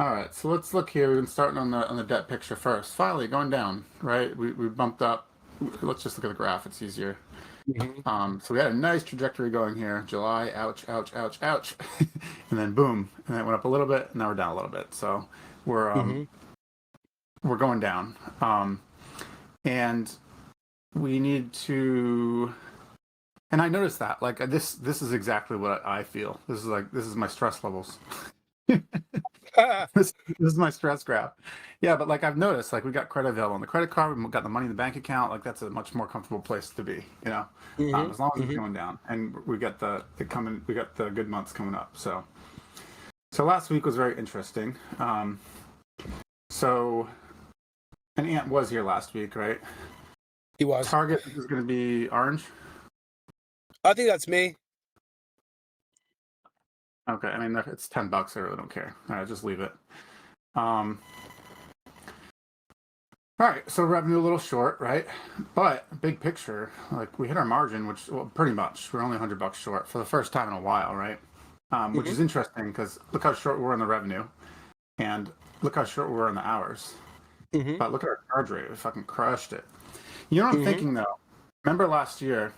All right, so let's look here. We've been starting on the debt picture first. Finally, going down, right? We bumped up. Let's just look at the graph. It's easier. Mhm. So we had a nice trajectory going here. July, ouch, ouch, ouch, ouch, and then boom, and then it went up a little bit. And now we're down a little bit. So we're um, Mhm. we're going down, and we need to. And I noticed that, like this is exactly what I feel. This is my stress levels. This is my stress graph. Yeah, but like I've noticed, like we got credit available on the credit card, we got the money in the bank account. Like that's a much more comfortable place to be, Mhm. as long as it's Mhm. going down, and we got we got the good months coming up. So last week was very interesting. So and Ant was here last week, right? He was. Target is going to be orange. I think that's me. Okay, I mean it's $10. I really don't care. All right, just leave it. Um, All right, so revenue a little short, right? But big picture, like we hit our margin, which well, pretty much we're only $100 short for the first time in a while, right? Which Mhm. is interesting because look how short we're in the revenue, and look how short we're in the hours. Mhm. But look at our charge rate; we fucking crushed it. You know what I'm Mhm. thinking though? Remember last year,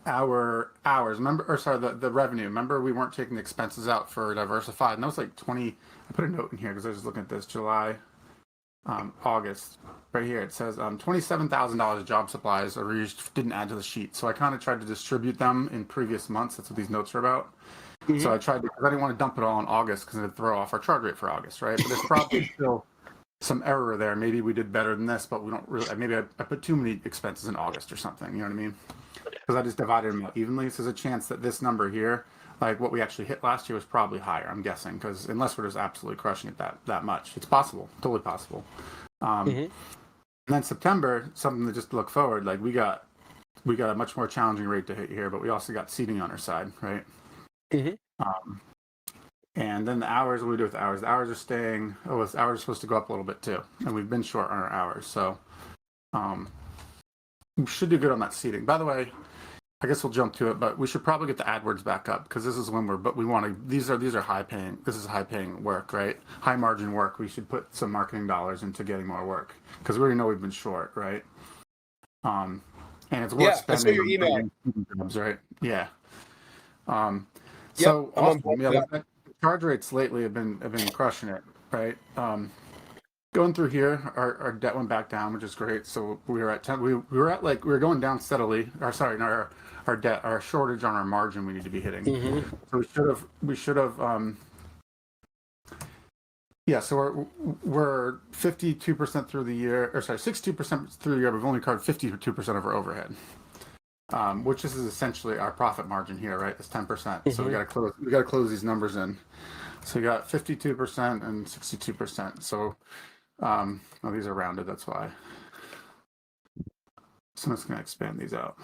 our hours, remember, or sorry, the revenue. Remember we weren't taking the expenses out for diversified, and that was like 20. I put a note in here because I was looking at this July, August, right here. It says $27,000 job supplies or we just didn't add to the sheet. So I kind of tried to distribute them in previous months. That's what these notes are about. So Mhm. I tried to, because I didn't want to dump it all in August because it'd throw off our charge rate for August, right? But there's probably still some error there. Maybe we did better than this, but we don't really. Maybe I put too many expenses in August or something. You know what I mean? Because I just divided them out evenly. So there's a chance that this number here, like what we actually hit last year, was probably higher. I'm guessing because unless we're just absolutely crushing it that much, it's possible, totally possible. Um, Mhm. and then September, something to just look forward. Like we got a much more challenging rate to hit here, but we also got seating on our side, right? Mhm. Um, and then the hours, what do we do with the hours? The hours are staying. Oh, the hours are supposed to go up a little bit too, and we've been short on our hours, so um, we should do good on that seating. By the way, I guess we'll jump to it, but we should probably get the AdWords back up because this is when we're. But we want to. These are high paying. This is high paying work, right? High margin work. We should put some marketing dollars into getting more work because we already know we've been short, right? Um, and it's worth Yeah, I saw spending your on email. getting jobs, right? Yeah. Um, Yep, so I'm on board awesome. Yeah, with that. the charge rates lately have been crushing it, right? Going through here, our debt went back down, which is great. So we were at 10. We were at like we were going down steadily. Or sorry, no, our debt, our shortage on our margin, we need to be hitting. Mhm. So we should have yeah. So we're 52% through the year, or sorry, 62% through the year. We've only covered 52% of our overhead. Which is essentially our profit margin here, right? It's 10%. So we Mhm. got to close. We got to close these numbers in. So we got 52% and 62%. So oh, these are rounded. That's why. So I'm just going to expand these out.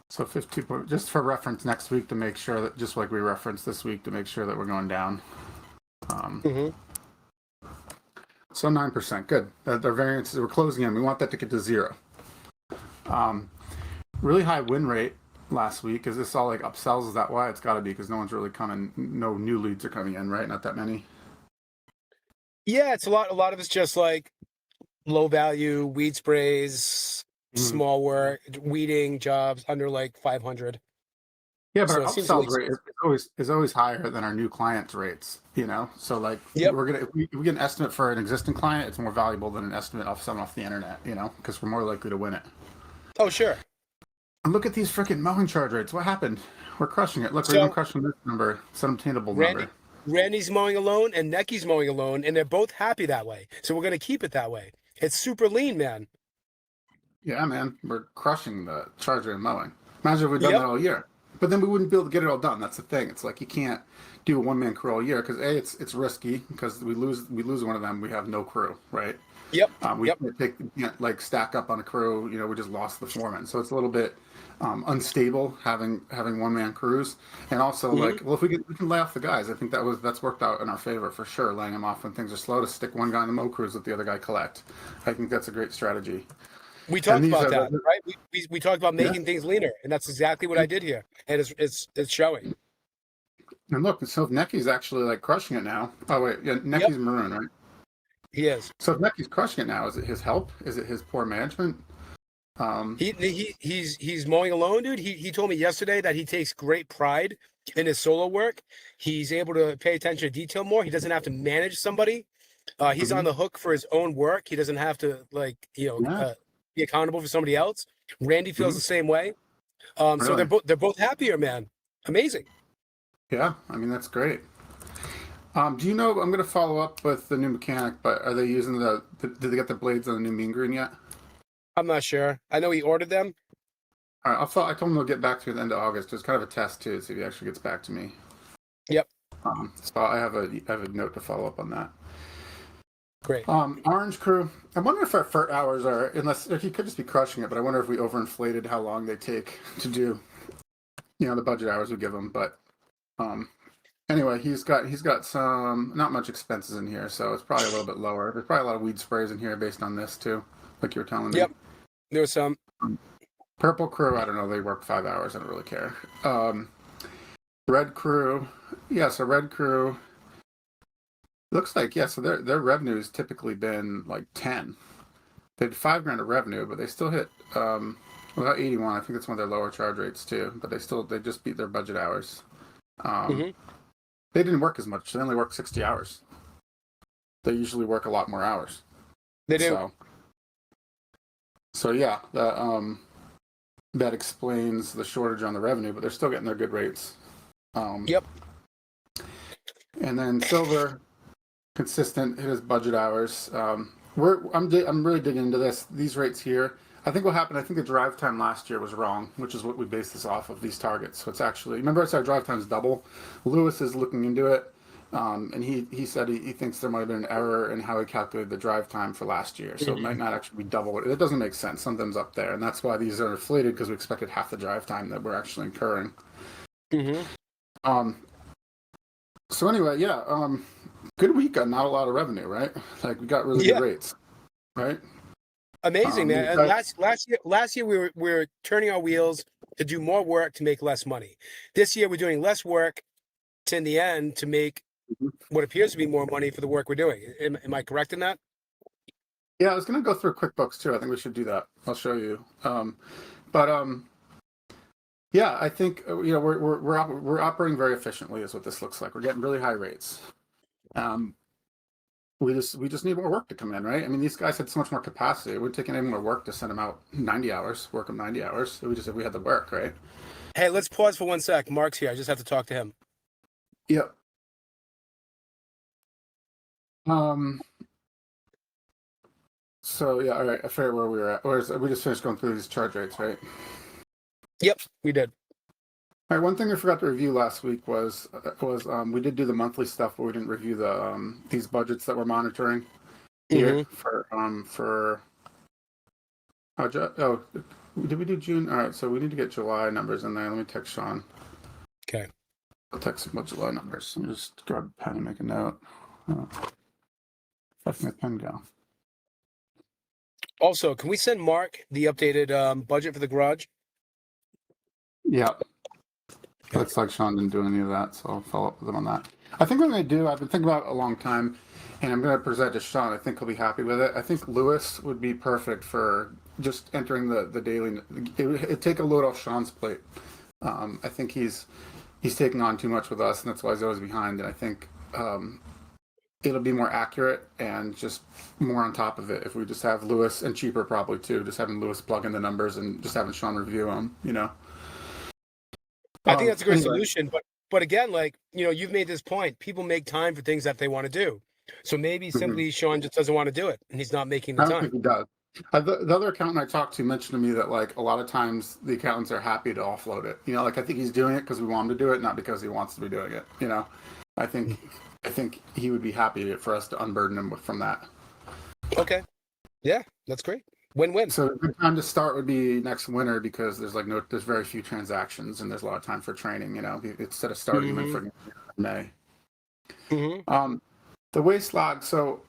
So 50, just for reference next week to make sure that just like we referenced this week to make sure that we're going down. Um, Mhm. so 9%, good. Their variances we're closing in. We want that to get to zero. Um, really high win rate last week. Is this all like upsells? Is that why? It's got to be because no one's really coming. No new leads are coming in, right? Not that many. Yeah, it's a lot. A lot of it's just like low value weed sprays, Mhm. small work, weeding jobs under like 500. Yeah, but So our it seems really upsells rate expensive. is always higher than our new clients rates. So like Yep. we're gonna if we get an estimate for an existing client, it's more valuable than an estimate off someone off the internet. Because we're more likely to win it. Oh, sure. And look at these freaking mowing charge rates. What happened? We're crushing it. Look, we're even So crushing this number. It's an obtainable Randy, number. Randy's mowing alone and Necky's mowing alone, and they're both happy that way. So we're gonna keep it that way. It's super lean, man. Yeah, man, we're crushing the charge rate of mowing. Imagine if we'd done Yep. that all year. But then we wouldn't be able to get it all done. That's the thing. It's like you can't do a one man crew all year because a it's risky because we lose one of them. We have no crew, right? Yep. We Yep. can't like stack up on a crew. We just lost the foreman, so it's a little bit unstable having one man crews. And also Hmm. like, well, if we can lay off the guys, I think that's worked out in our favor for sure. Laying them off when things are slow to stick one guy in the mow crews, let the other guy collect. I think that's a great strategy. We And talked these about are that, right? We talked about yeah. making things leaner, and that's exactly what I did here, and it's showing. And look, so if Necky's actually like crushing it now. Oh wait, yeah, Yep, Necky's maroon, right? he is. So if Necky's crushing it now, is it his help? Is it his poor management? He's mowing alone, dude. He told me yesterday that he takes great pride in his solo work. He's able to pay attention to detail more. He doesn't have to manage somebody. He's on Mhm. the hook for his own work. He doesn't have to Yeah. be accountable for somebody else. Randy feels Mhm. the same way. So Really? they're both happier, man. Amazing. Yeah. I mean, that's great. Do you know? I'm going to follow up with the new mechanic, but are they using did they get the blades on the new mean green yet? I'm not sure. I know he ordered them. All right. I told him they'll get back to you at the end of August. It's kind of a test too, see if he actually gets back to me. Yep. So I have a note to follow up on that. Great. Orange Crew. I wonder if our FERT hours are, unless if he could just be crushing it, but I wonder if we overinflated how long they take to do, the budget hours we give him. But anyway, he's got some not much expenses in here, so it's probably a little bit lower. There's probably a lot of weed sprays in here based on this too, like you were telling me. Yep. There was some. Purple Crew. I don't know. They work 5 hours. I don't really care. Red Crew. Yeah. So Red Crew. Looks like, yeah, so their revenue has typically been like 10. They had $5,000 of revenue, but they still hit about 81. I think it's one of their lower charge rates too. But they just beat their budget hours. Hmm. They didn't work as much. They only worked 60 hours. They usually work a lot more hours. They do. So yeah, that explains the shortage on the revenue, but they're still getting their good rates. Yep. And then silver, consistent, hit his budget hours. I'm really digging into this. These rates here. I think what happened. I think the drive time last year was wrong, which is what we based this off of. These targets. So it's actually, remember I said our drive time's double. Lewis is looking into it, and he said he thinks there might have been an error in how he calculated the drive time for last year. So it might not actually be double. It doesn't make sense. Something's up there, and that's why these are inflated because we expected half the drive time that we're actually incurring. Hmm. So anyway, yeah. Good week on not a lot of revenue, right? Like we got really good rates, right? Amazing, man. Last year we were turning our wheels to do more work to make less money. This year we're doing less work to, in the end, to make what appears to be more money for the work we're doing. Am I correct in that? Yeah, I was gonna go through QuickBooks too. I think we should do that. I'll show you. But yeah, I think we're operating very efficiently is what this looks like. We're getting really high rates. We just need more work to come in, right? I mean, these guys had so much more capacity. It would take any more work to send them out 90 hours, work them 90 hours. So if we had the work, right? Hey, let's pause for 1 sec. Mark's here. I just have to talk to him. Yep. So yeah, all right. I forget where we were at. We just finished going through these charge rates, right? Yep, we did. All right. One thing we forgot to review last week was we did do the monthly stuff, but we didn't review the these budgets that we're monitoring here for did we do June? All right, so we need to get July numbers in there. Let me text Sean. Okay. I'll text him about July numbers. Let me just grab a pen and make a note. Let my pen go. Also, can we send Mark the updated budget for the garage? Yeah. Looks like Sean didn't do any of that, so I'll follow up with him on that. I think what I'm going to do, I've been thinking about it a long time, and I'm going to present to Sean. I think he'll be happy with it. I think Lewis would be perfect for just entering the daily. It'd take a load off Sean's plate. I think he's taking on too much with us, and that's why he's always behind. And I think it'll be more accurate and just more on top of it if we just have Lewis, and cheaper probably too, just having Lewis plug in the numbers and just having Sean review them, I think that's a great solution, but again, you've made this point. People make time for things that they want to do. So maybe simply Sean just doesn't want to do it, and he's not making the I don't time. think he does. The other accountant I talked to mentioned to me that a lot of times the accountants are happy to offload it. I think he's doing it because we want him to do it, not because he wants to be doing it. I think he would be happy for us to unburden him from that. Okay, yeah, that's great. Win-win. So a good time to start would be next winter because there's very few transactions and there's a lot of time for training. Instead of starting him in for May. The waste log. So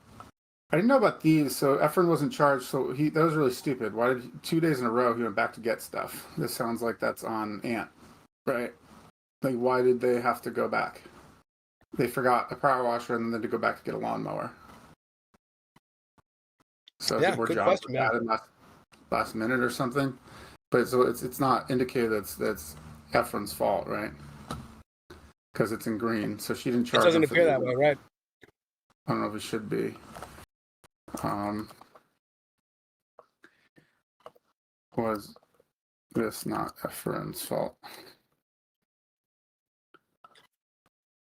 I didn't know about these. So Efren wasn't charged. So that was really stupid. Why did 2 days in a row he went back to get stuff? This sounds like that's on Ant, right? Like, why did they have to go back? They forgot a power washer and then they had to go back to get a lawnmower. So Yeah, more good jobs question, were man. added last minute or something. But so it's not indicated that's Efren's fault, right? Because it's in green, so she didn't It charge him doesn't for appear the. that way, right? I don't know if it should be. Was this not Efren's fault?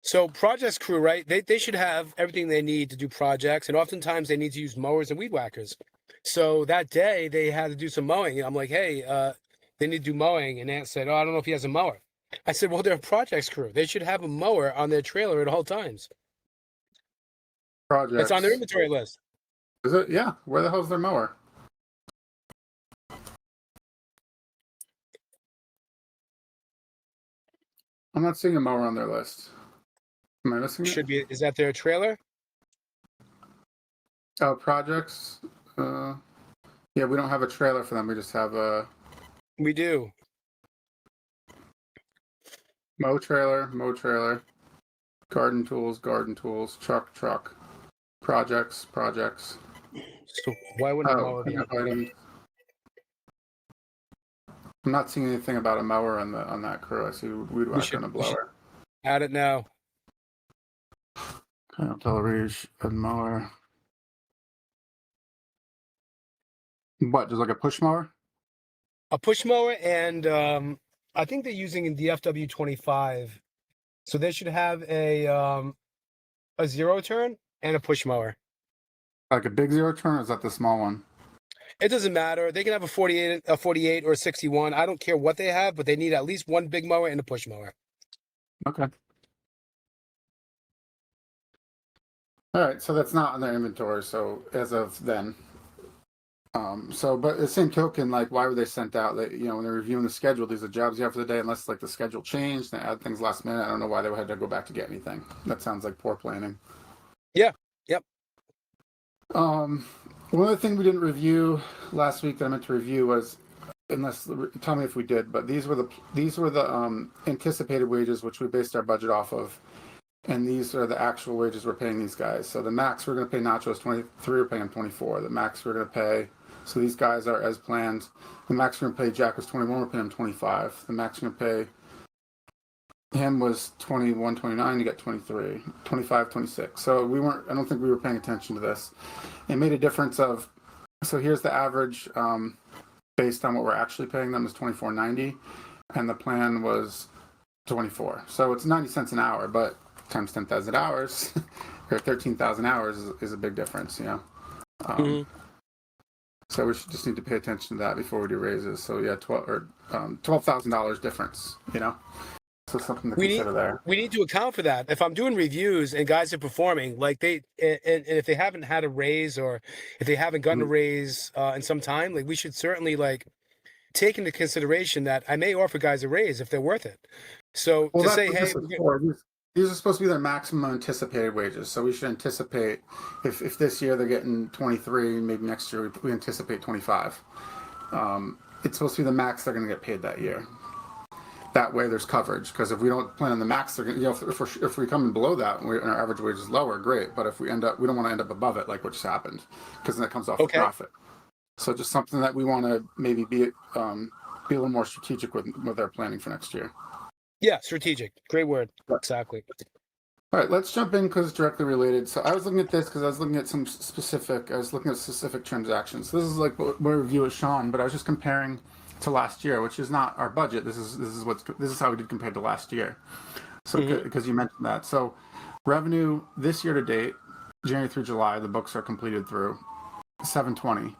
So projects crew, right? They should have everything they need to do projects, and oftentimes they need to use mowers and weed whackers. So that day they had to do some mowing. I'm like, hey, they need to do mowing, and Aunt said, oh, I don't know if he has a mower. I said, well, they're a projects crew. They should have a mower on their trailer at all times. It's on their Projects. inventory list. Is it? Yeah. Where the hell's their mower? I'm not seeing a mower on their list. Am I missing it? Should be. Is that their trailer? Oh, projects. Yeah, we don't have a trailer for them. We just have a We do. mow trailer, garden tools, truck, projects. So why wouldn't a Oh, mower be on there? items. I'm not seeing anything about a mower on that crew. I see weed whacker and a blower. Add it now. Television and mower. What? Just like a push mower? A push mower, and I think they're using the FW25. So they should have a zero turn and a push mower. Like a big zero turn, or is that the small one? It doesn't matter. They can have a 48, or a 61. I don't care what they have, but they need at least one big mower and a push mower. Okay. All right, so that's not on their inventory. So as of then, but the same token, like, why were they sent out? That, when they're reviewing the schedule, these are jobs you have for the day. Unless like the schedule changed, they add things last minute. I don't know why they had to go back to get anything. That sounds like poor planning. Yeah. Yep. One other thing we didn't review last week that I meant to review was, unless tell me if we did, but these were the anticipated wages which we based our budget off of. And these are the actual wages we're paying these guys. So the max we're going to pay Nachos 23, we're paying him 24. The max we're going to pay, so these guys are as planned. The max we're going to pay Jack was 21, we're paying him 25. The max we're going to pay him was 21, 29, you got 23, 25, 26. So I don't think we were paying attention to this. It made a difference of, so here's the average based on what we're actually paying them is $24.90, and the plan was 24. So it's 90 cents an hour, but times 10,000 hours or 13,000 hours is a big difference, So we should just need to pay attention to that before we do raises. So yeah, $12,000 difference, So something to consider there. We need to account for that. If I'm doing reviews and guys are performing, like and if they haven't had a raise, or if they haven't gotten a raise in some time, like, we should certainly take into consideration that I may offer guys a raise if they're worth it. So to say, hey, these are supposed to be their maximum anticipated wages. So we should anticipate if this year they're getting 23, maybe next year we anticipate 25. It's supposed to be the max they're going to get paid that year. That way there's coverage, because if we don't plan on the max, they're going to, if we come in below that and our average wage is lower, great. But if we don't want to end up above it, like what just happened, because then that comes off the profit. So just something that we want to maybe be a little more strategic with our planning for next year. Yeah, strategic. Great word. Exactly. All right, let's jump in because it's directly related. So I was looking at this because I was looking at specific transactions. So this is like what we review with Sean, but I was just comparing to last year, which is not our budget. This is how we did compared to last year. So because you mentioned that. So revenue this year to date, January through July, the books are completed through 720.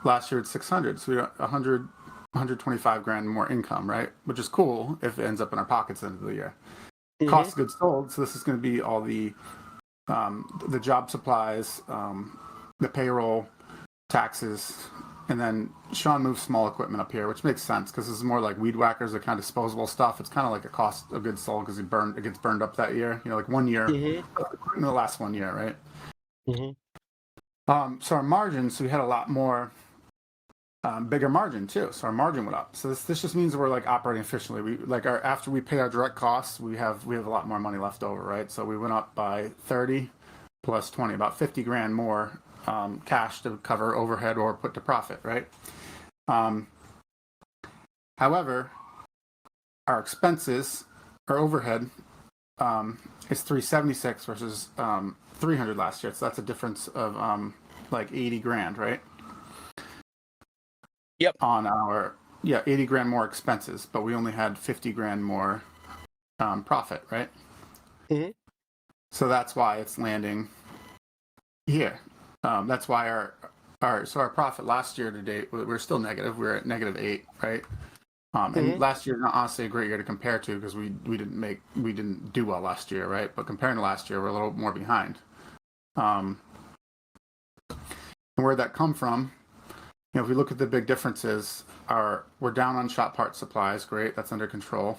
Last year it's 600. So we got 125 grand more income, right? Which is cool if it ends up in our pockets at the end of the year. Cost of goods sold. So this is going to be all the job supplies, the payroll, taxes, and then Sean moves small equipment up here, which makes sense because this is more like weed whackers, the kind of disposable stuff. It's kind of like a cost of goods sold because it gets burned up that year. Like 1 year, in the last 1 year, right? So our margins, we had a lot more bigger margin too. So our margin went up. So this just means we're like operating efficiently. We like after we pay our direct costs, we have a lot more money left over, right? So we went up by 30 plus 20, about 50 grand more cash to cover overhead or put to profit, right? However, our expenses, our overhead, is 376 versus 300 last year. So that's a difference of like 80 grand, right? Yep. On our 80 grand more expenses, but we only had 50 grand more profit, right? Mm-hmm. So that's why it's landing here. That's why our profit last year to date, we're still negative. We're at -8, right? And last year, not honestly a great year to compare to because we didn't do well last year, right? But comparing to last year, we're a little more behind. And where'd that come from? You know, if we look at the big differences, we're down on shop part supplies. Great, that's under control.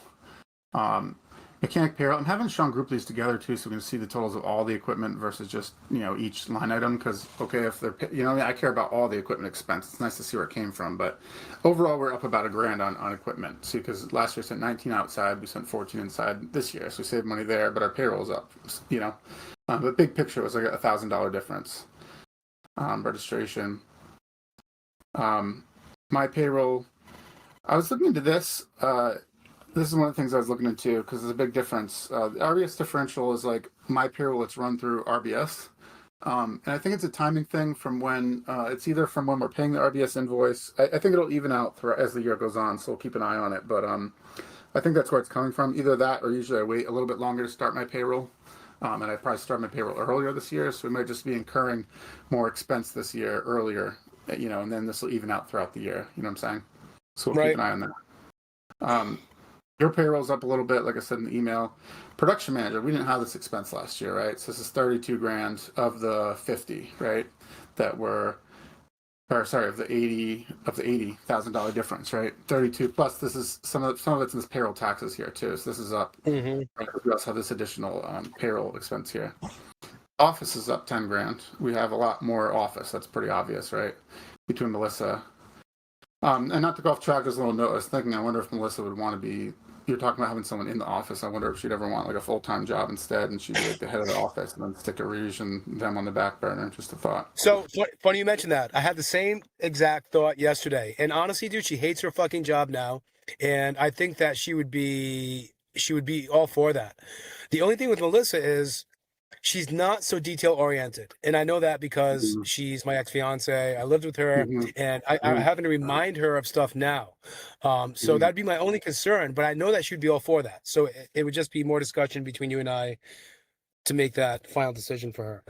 Mechanic payroll. I'm having Sean group these together too, so we can see the totals of all the equipment versus just each line item. Because if they're I care about all the equipment expense. It's nice to see where it came from, but overall we're up about $1,000 on equipment. See, because last year we sent 19 outside, we sent 14 inside this year, so we saved money there. But our payroll's up. The big picture was like $1,000 difference. Registration. My payroll. I was looking into this. This is one of the things I was looking into because there's a big difference. The RBS differential is like my payroll. It's run through RBS, and I think it's a timing thing from when it's either from when we're paying the RBS invoice. I think it'll even out as the year goes on, so we'll keep an eye on it. But I think that's where it's coming from. Either that, or usually I wait a little bit longer to start my payroll, and I probably started my payroll earlier this year, so we might just be incurring more expense this year earlier, and then this will even out throughout the year. You know what I'm saying? So we'll keep an eye on that. Your payroll's up a little bit, like I said in the email. Production manager, we didn't have this expense last year, right? So this is 32 grand of the 50, right? Of the $80,000 difference, right? 32 plus this is some of it's in this payroll taxes here too. So this is up. Right? We also have this additional payroll expense here. Office is up 10 grand. We have a lot more office. That's pretty obvious, right? Between Melissa. And not to go off track, there's a little note. I was thinking, I wonder if Melissa would want to be. You're talking about having someone in the office. I wonder if she'd ever want like a full-time job instead, and she'd be like the head of the office, and then stick a Rouge and them on the back burner. Just a thought. So funny you mentioned that. I had the same exact thought yesterday, and honestly, dude, she hates her fucking job now, and I think that she would be all for that. The only thing with Melissa is she's not so detail oriented, and I know that because she's my ex-fiance. I lived with her, and I'm having to remind her of stuff now. So that'd be my only concern, but I know that she'd be all for that. So it would just be more discussion between you and I to make that final decision for her.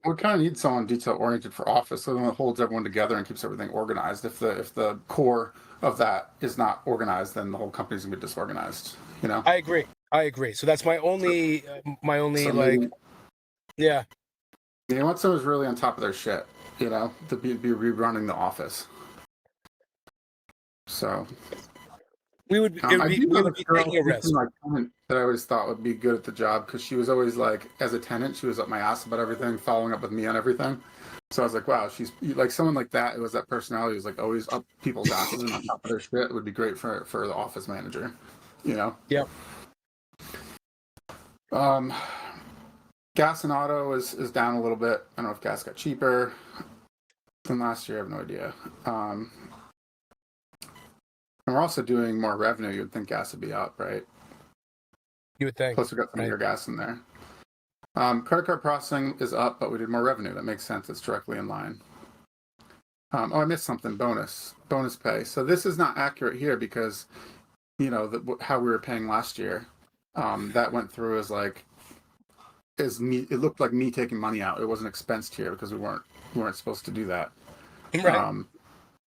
We kind of need someone detail oriented for office, so that holds everyone together and keeps everything organized. If the core of that is not organized, then the whole company's gonna be disorganized. I agree. So that's my only yeah. You want someone who's really on top of their shit, to be rerunning the office. So we would be taking a risk. My tenant that I always thought would be good at the job because she was always like, as a tenant, she was up my ass about everything, following up with me on everything. So I was like, wow, she's like someone like that. It was that personality who's like always up people's asses and on top of their shit. It would be great for the office manager, Yeah. Gas and auto is down a little bit. I don't know if gas got cheaper than last year. I have no idea. And we're also doing more revenue. You would think gas would be up, right? You would think. Plus we got some of your gas in there. Credit card processing is up, but we did more revenue. That makes sense. It's directly in line. I missed something. Bonus pay. So this is not accurate here because, how we were paying last year. That went through as like. It looked like me taking money out. It wasn't expensed here because we weren't supposed to do that. Right.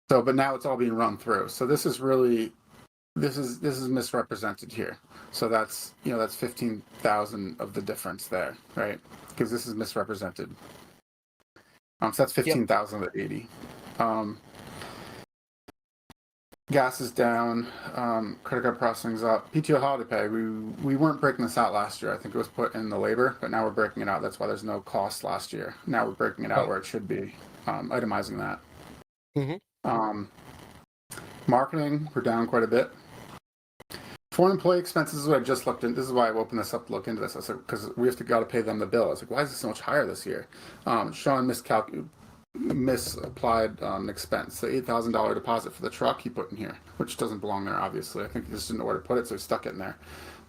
But now it's all being run through. So this is misrepresented here. So that's 15,000 of the difference there, right? Because this is misrepresented. So that's 15,000 of the 80. Gas is down, credit card processing's up. PTO holiday pay, we weren't breaking this out last year. I think it was put in the labor, but now we're breaking it out. That's why there's no cost last year. Now we're breaking it out where it should be, itemizing that. Marketing, we're down quite a bit. Foreign employee expenses is what I just looked in. This is why I opened this up to look into this. I said, because we have to got to pay them the bill. I was like, why is this so much higher this year? Sean misapplied an expense. The $8,000 deposit for the truck he put in here, which doesn't belong there, obviously. I think he just didn't know where to put it, so he stuck it in there.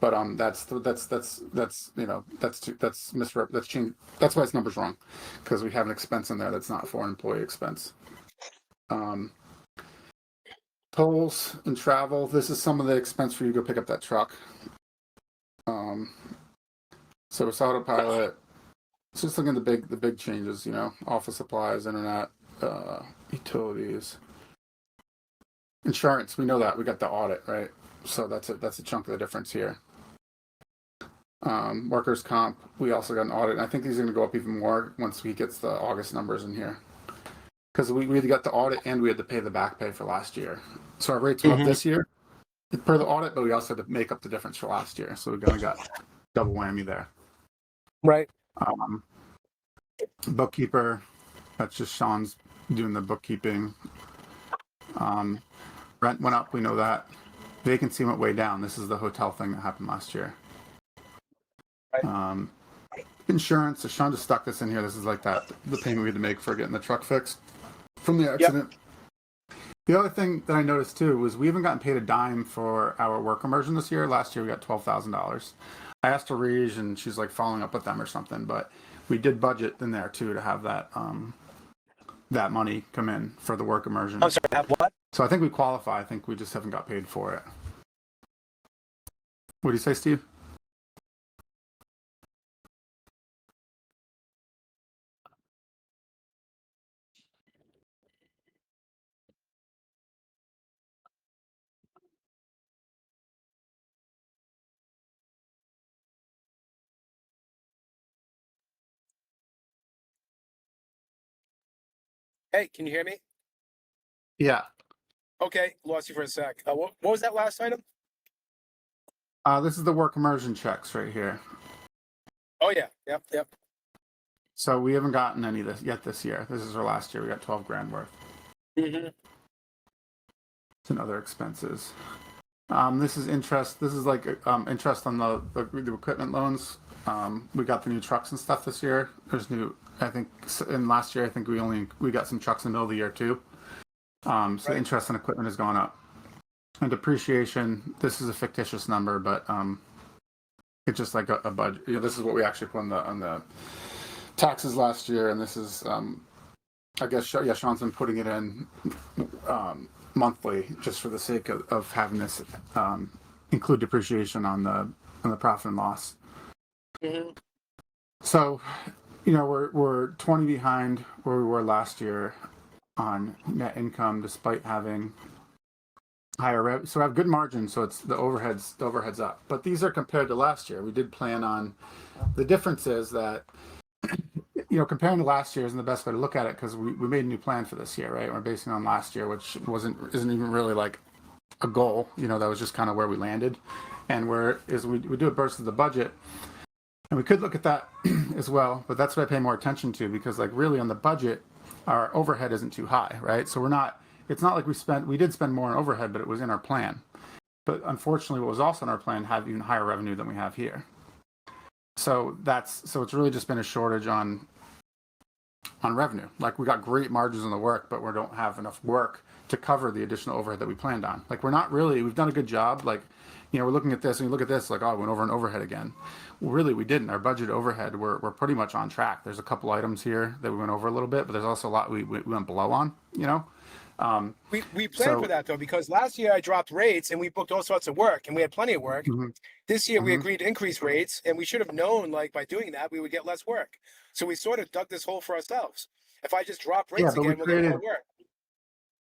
But that's changed. That's why his number's wrong, because we have an expense in there that's not foreign employee expense. Tolls and travel. This is some of the expense for you to go pick up that truck. So it's autopilot. It's just looking at the big changes, office supplies, internet, utilities, insurance. We know that we got the audit, right? So that's a chunk of the difference here. Workers' comp. We also got an audit. And I think these are going to go up even more once we get the August numbers in here. Because we had got the audit and we had to pay the back pay for last year. So our rates went up this year per the audit, but we also had to make up the difference for last year. So we got double whammy there. Right. Bookkeeper, that's just Sean's doing the bookkeeping. Rent went up, we know that. Vacancy went way down. This is the hotel thing that happened last year. Right. Insurance, so Sean just stuck this in here. This is like the payment we had to make for getting the truck fixed from the accident. Yep. The other thing that I noticed too was we haven't gotten paid a dime for our work immersion this year. Last year we got $12,000. I asked Arij and she's like following up with them or something, but we did budget in there too to have that that money come in for the work immersion. I'm sorry, have what? So I think we qualify. I think we just haven't got paid for it. What do you say, Steve? Hey, can you hear me? Yeah. Okay, lost you for a sec. What was that last item? This is the work immersion checks right here. Oh yeah, yep. So we haven't gotten any this year. This is our last year. We got 12 grand worth. Mm-hmm. And other expenses. This is interest. This is like interest on the equipment loans. We got the new trucks and stuff this year. There's new. I think in last year, I think we got some trucks in the middle of the year too. So right. The interest on equipment has gone up. And depreciation. This is a fictitious number, but it's just like a budget. This is what we actually put on the taxes last year, and this is I guess Sean's been putting it in monthly just for the sake of having this include depreciation on the profit and loss. Mm-hmm. So, we're 20 behind where we were last year on net income, despite having higher revenue. So we have good margins, so it's the overhead's up. But these are compared to last year. We did plan on the difference is that comparing to last year isn't the best way to look at it because we made a new plan for this year, right? We're basing it on last year, which isn't even really like a goal. That was just kind of where we landed. And we do it versus the budget. And we could look at that as well, but that's what I pay more attention to because like really on the budget, our overhead isn't too high, right? So it's not like we did spend more on overhead, but it was in our plan. But unfortunately, what was also in our plan had even higher revenue than we have here. So it's really just been a shortage on revenue. Like we got great margins on the work, but we don't have enough work to cover the additional overhead that we planned on. Like we've done a good job. Like, we're looking at this and you look at this like, oh, we went over an overhead again. Well, really, we didn't. Our budget overhead, we're pretty much on track. There's a couple items here that we went over a little bit, but there's also a lot we went below on, We planned for that though, because last year I dropped rates and we booked all sorts of work and we had plenty of work. Mm-hmm. This year we agreed to increase rates and we should have known like by doing that we would get less work. So we sort of dug this hole for ourselves. If I just drop rates again, we'll get more work.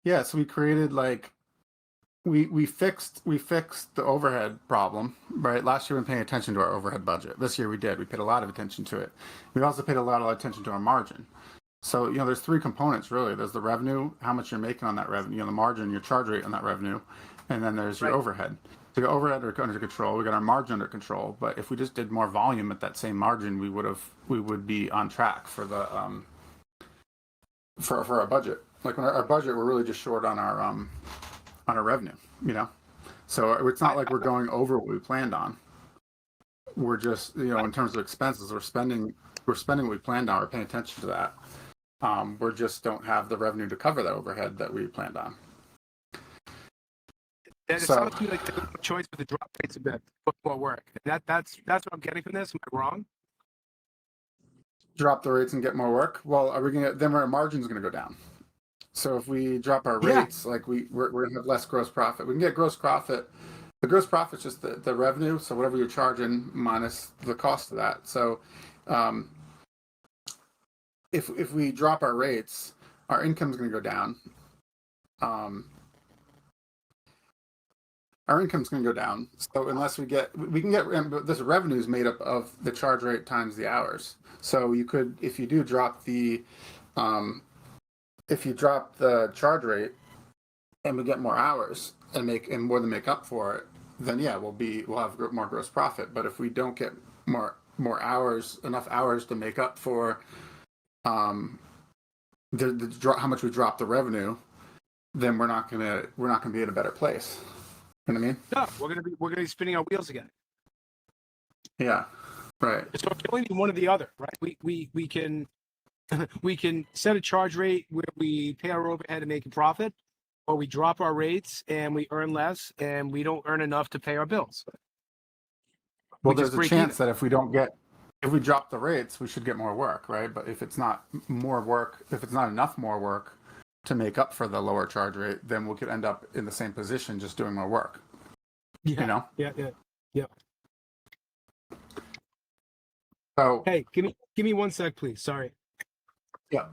Yeah, so we created like we fixed the overhead problem, right? Last year we weren't paying attention to our overhead budget. This year we did. We paid a lot of attention to it. We also paid a lot of attention to our margin. So, there's three components really. There's the revenue, how much you're making on that revenue, the margin, your charge rate on that revenue, and then there's your overhead. So your overhead are under control. We got our margin under control. But if we just did more volume at that same margin, we would be on track for the for our budget. Like when our budget, we're really just short on our our revenue, you know? So it's not like we're going over what we planned on. We're just, you know, in terms of expenses, we're spending what we planned on. We're paying attention to that. We just don't have the revenue to cover the overhead that we planned on. And it sounds to me like the choice with the drop rates a bit, put more work. That's what I'm getting from this. Am I wrong? Drop the rates and get more work. Well, are we gonna? Then our margin's gonna go down. So if we drop our rates, like we're gonna have less gross profit. We can get gross profit. The gross profit's just the revenue. So whatever you're charging minus the cost of that. So if we drop our rates, our income's gonna go down. Our income's going to go down. So unless we can get this revenue is made up of the charge rate times the hours. So you could, if you do drop the, if you drop the charge rate, and we get more hours and more than make up for it, then yeah, we'll have more gross profit. But if we don't get more hours, enough hours to make up for, how much we drop the revenue, then we're not gonna be in a better place. You know what I mean? No, we're gonna be spinning our wheels again. Yeah, right. So it can only be one or the other, right? We can we can set a charge rate where we pay our overhead and make a profit, or we drop our rates and we earn less and we don't earn enough to pay our bills. Well, there's a chance that if we drop the rates, we should get more work, right? But if it's not more work, if it's not enough more work to make up for the lower charge rate, then we could end up in the same position, just doing more work. Yeah. You know? Yeah. So hey, give me 1 sec, please. Sorry. Yeah.